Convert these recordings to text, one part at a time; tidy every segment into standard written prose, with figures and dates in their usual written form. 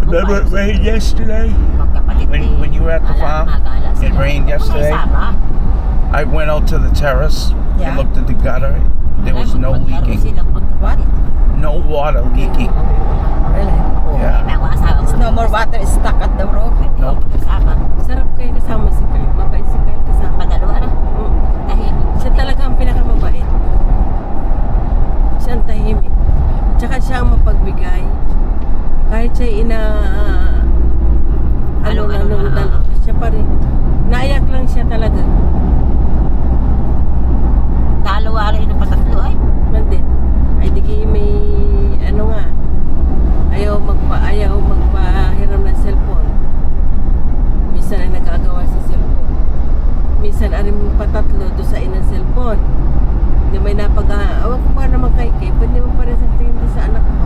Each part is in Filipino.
Remember it rained yesterday? Magkapatid When you were at the farm? It rained yesterday? I went out to the terrace Yeah. and looked at the gutter. There was no leaking. What? No water leaking. Really? Yeah. There's no more water stuck at the roof. Nope. Sarap kayo kasama si Kyle. Mabait si Kyle kasama. Padalawa na. Tahimik. Siya talaga ang pinakamabait. Siya ang tahimik. Tsaka siya ang mapagbigay. Kahit siya Ano, siya pa rin. Naiyak lang siya talaga. Dalawa rin ng patatlo ay. Nandun. Ay di kayo may ano nga. Ayaw magpahiram ng cellphone. Minsan ay nagagawa sa cellphone. Minsan ay patatlo doon sa inang cellphone. Hindi may awag ko pa naman kay Kay. Pwede mo pa rin sa tingin doon sa anak ko.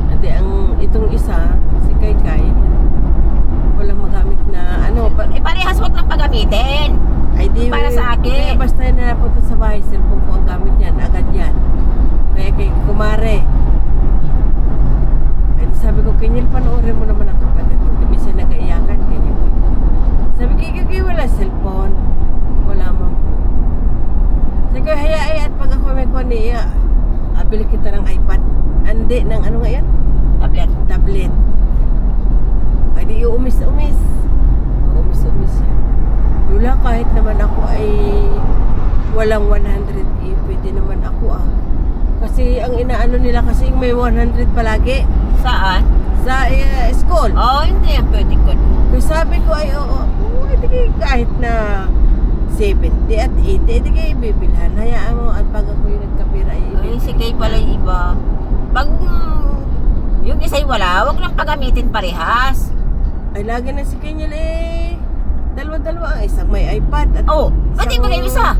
Hindi, itong isa, si Kay Kay, walang magamit na ano. Parehas wag lang pagamitin. Ay di, Para sa akin. Kaya basta na napunta sa bahay, cellphone ko ang gamit yan, agad yan. Kaya kay kumare. Ay di sabi ko, Kenyel, panoorin mo naman ang kapatid ko. Di minsan nag-aiyakan, ganyan. Sabi kay wala cellphone. Wala mo. Sabi ko, hayaan at pag ako may kuha niya, abili kita ng iPad. Hindi, ng ano nga yan? Tablet. Ay di, umis. Umis siya. Lula, kahit naman ako ay walang 100 pwede naman ako Kasi ang inaano nila kasi may 100 palagi Saan? sa school. Hindi yan pwede ko. Kaya sabi ko ay hindi kahit na 70 at 80, hindi kayo bibilhan. Hayaan mo at pag ako yung nagkapira ay Si Kay pala yung iba. Pag yung isa'y wala, wag lang pagamitin parehas. ay lagi na si Kenyel dalawa-dalawa ang isang may iPad at Ba't di ba kayo isa?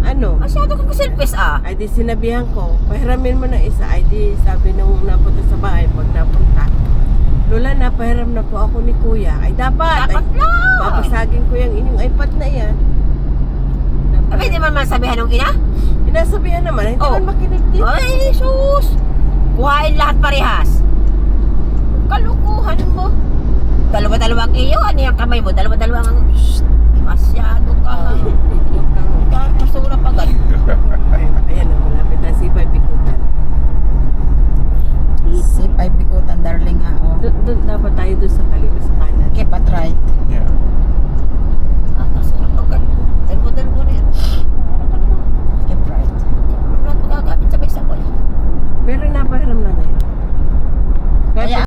ano? Masyado kang selfish Ay di sinabihan ko, pahiramin mo ng isa. Ay di sabi nung napunta sa bahay, pag napunta, Lola, napahiram na po ako ni Kuya. Ay dapat Dapat lang. papasagin ko yung inyong iPad na yan. Pwede man masabihan ng ina? Inasabihan naman, hindi man makinig din. Ay, sus! Kuhain lahat parehas. Kalukuhan mo. Dalawa-dalawang iyo, ano yung kamay mo? Dalawa-dalawang masyado ka. Masura pa gan. Ayan na, malapit na si Ipay Bikutan. Si Pai Bikutan, darling ha. Doon dapat tayo doon sa kanan.